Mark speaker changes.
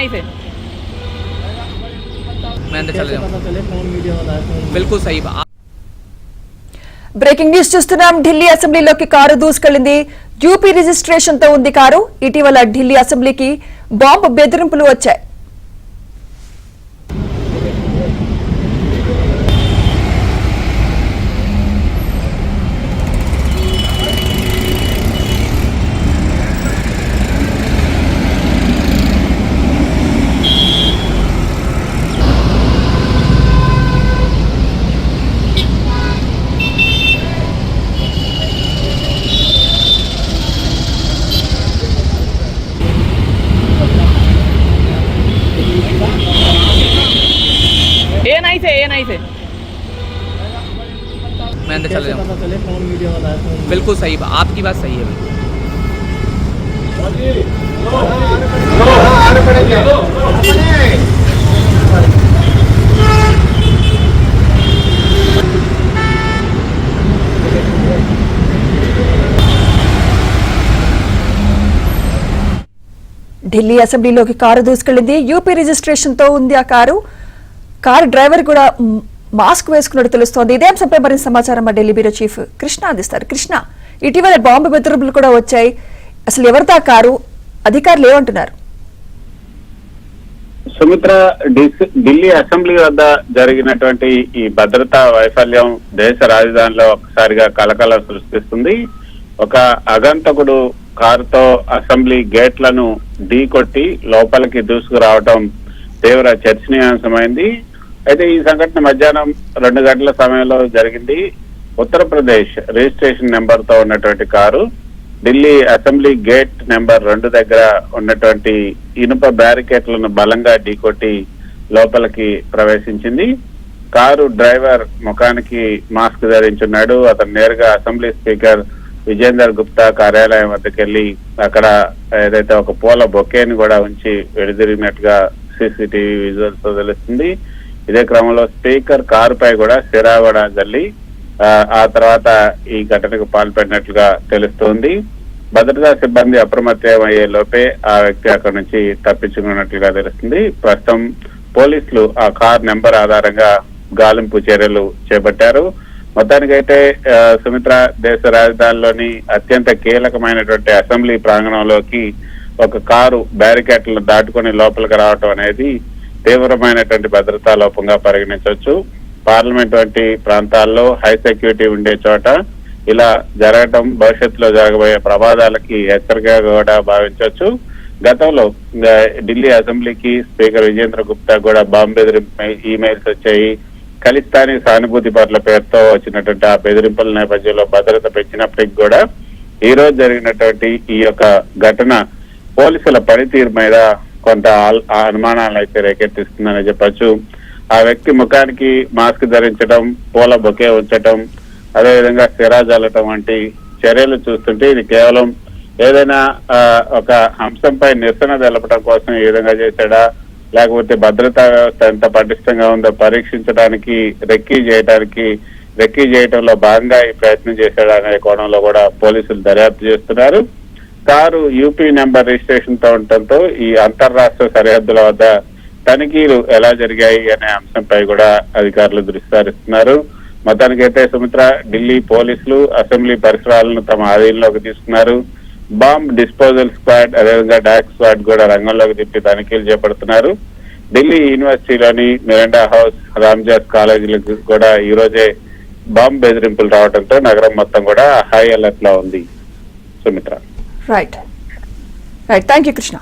Speaker 1: नहीं थे मैं अंदर चले जाऊँ बिल्कुल सही बात।
Speaker 2: బ్రేకింగ్ న్యూస్ చూస్తున్నాం. ఢిల్లీ అసెంబ్లీలోకి కారు దూసుకెళ్లింది. యూపీ రిజిస్ట్రేషన్ తో ఉంది కారు. ఇటీవల ఢిల్లీ అసెంబ్లీకి బాంబు బెదిరింపులు వచ్చాయి.
Speaker 1: ये नहीं थे मैं अंदर चले जाऊँ बिल्कुल सही बात। आपकी बात सही है
Speaker 2: ఢిల్లీ అసెంబ్లీలోకి కారు దూసుకెళ్లింది. యూపీ రిజిస్ట్రేషన్ తో ఉంది ఆ కారు. కారు డ్రైవర్ కూడా మాస్క్ వేసుకున్నట్టు తెలుస్తోంది. ఇదే అంశంపై మరింత సమాచారం మా ఢిల్లీ బ్యూరో చీఫ్ కృష్ణ అందిస్తారు. కృష్ణ, ఇటీవల బాంబు బెదిరింపులు కూడా వచ్చాయి. అసలు ఎవరిదా కారు? అధికారులు ఏమంటున్నారు?
Speaker 3: సుమిత్ర, ఢిల్లీ అసెంబ్లీ వద్ద జరిగినటువంటి ఈ భద్రతా వైఫల్యం దేశ రాజధానిలో ఒకసారిగా కలకలం సృష్టిస్తుంది. ఒక అగంతకుడు కారుతో అసెంబ్లీ గేట్లను ఢీకొట్టి లోపలికి దూసుకురావటం తీవ్ర చర్చనీయాంశమైంది. అయితే ఈ సంఘటన మధ్యాహ్నం 2 గంటల సమయంలో జరిగింది. ఉత్తరప్రదేశ్ రిజిస్ట్రేషన్ నెంబర్ తో ఉన్నటువంటి car Delhi assembly gate number 2 దగ్గర ఉన్నటువంటి ఇనుప బ్యారికేడ్లను బలంగా ఢీకొట్టి లోపలికి ప్రవేశించింది. కారు డ్రైవర్ ముఖానికి మాస్క్ ధరించున్నాడు. అతను నేరుగా అసెంబ్లీ స్పీకర్ విజేందర్ గుప్తా కార్యాలయం వద్దకు వెళ్లి అక్కడ ఏదైతే ఒక పూల బొకేని కూడా ఉంచి వెనుదిరిగినట్టుగా సీసీటీవీ విజువల్స్ తో తెలుస్తుంది. ఇదే క్రమంలో స్పీకర్ కారుపై కూడా సిరా కూడా జల్లి ఆ తర్వాత ఈ ఘటనకు పాల్పడినట్లుగా తెలుస్తోంది. భద్రతా సిబ్బంది అప్రమత్తం అయ్యే లోపే ఆ వ్యక్తి అక్కడి నుంచి తప్పించుకున్నట్లుగా తెలుస్తుంది. ప్రస్తుతం పోలీసులు ఆ కార్ నెంబర్ ఆధారంగా గాలింపు చర్యలు చేపట్టారు. మొత్తానికైతే సుమిత్ర, దేశ రాజధానిలోని అత్యంత కీలకమైనటువంటి అసెంబ్లీ ప్రాంగణంలోకి ఒక కారు బ్యారికేడ్లను దాటుకుని లోపలికి రావటం అనేది తీవ్రమైనటువంటి భద్రతా లోపంగా పరిగణించవచ్చు. పార్లమెంట్ వంటి ప్రాంతాల్లో హై సెక్యూరిటీ ఉండే చోట ఇలా జరగటం భవిష్యత్తులో జరగబోయే ప్రమాదాలకి హెచ్చరికగా కూడా భావించవచ్చు. గతంలో ఢిల్లీ అసెంబ్లీకి స్పీకర్ విజేంద్ర గుప్తా కూడా బాంబు బెదిరింపు ఈమెయిల్స్ వచ్చాయి. ఖలిస్తానీ సానుభూతి పట్ల పేరుతో వచ్చినటువంటి ఆ బెదిరింపుల నేపథ్యంలో భద్రత పెంచినప్పటికీ కూడా ఈ రోజు జరిగినటువంటి ఈ యొక్క ఘటన పోలీసుల పనితీరు మీద కొంత అనుమానాలు అయితే రేకెత్తిస్తుందని చెప్పచ్చు. ఆ వ్యక్తి ముఖానికి మాస్క్ ధరించడం, పూల బొకే ఉంచటం, అదేవిధంగా సిరా జల్లటం వంటి చర్యలు చూస్తుంటే ఇది కేవలం ఏదైనా ఒక అంశంపై నిరసన తెలపడం కోసం ఈ విధంగా చేశాడా, లేకపోతే భద్రతా వ్యవస్థ ఎంత పటిష్టంగా ఉందో పరీక్షించడానికి రెక్కీ చేయడంలో భాగంగా ఈ ప్రయత్నం చేశాడా అనే కోణంలో కూడా పోలీసులు దర్యాప్తు చేస్తున్నారు. కారు యూపీ నెంబర్ రిజిస్ట్రేషన్ తో ఉండటంతో ఈ అంతర్రాష్ట్ర సరిహద్దుల వద్ద తనిఖీలు ఎలా జరిగాయి అనే అంశంపై కూడా అధికారులు దృష్టి సారిస్తున్నారు. మొత్తానికైతే సుమిత్ర, ఢిల్లీ పోలీసులు అసెంబ్లీ పరిసరాలను తమ ఆధీనంలోకి తీసుకున్నారు. బాంబ్ డిస్పోజల్ స్క్వాడ్, అదేవిధంగా డాక్ స్క్వాడ్ కూడా రంగంలోకి దింపి తనిఖీలు చేపడుతున్నారు. ఢిల్లీ యూనివర్సిటీలోని మిరాండా హౌస్, రామ్జాస్ కాలేజీలకు కూడా ఈ రోజే బాంబ్ బెదిరింపులు రావడంతో నగరం మొత్తం కూడా హై అలర్ట్ లో ఉంది. Sumitra,
Speaker 2: right thank you Krishna.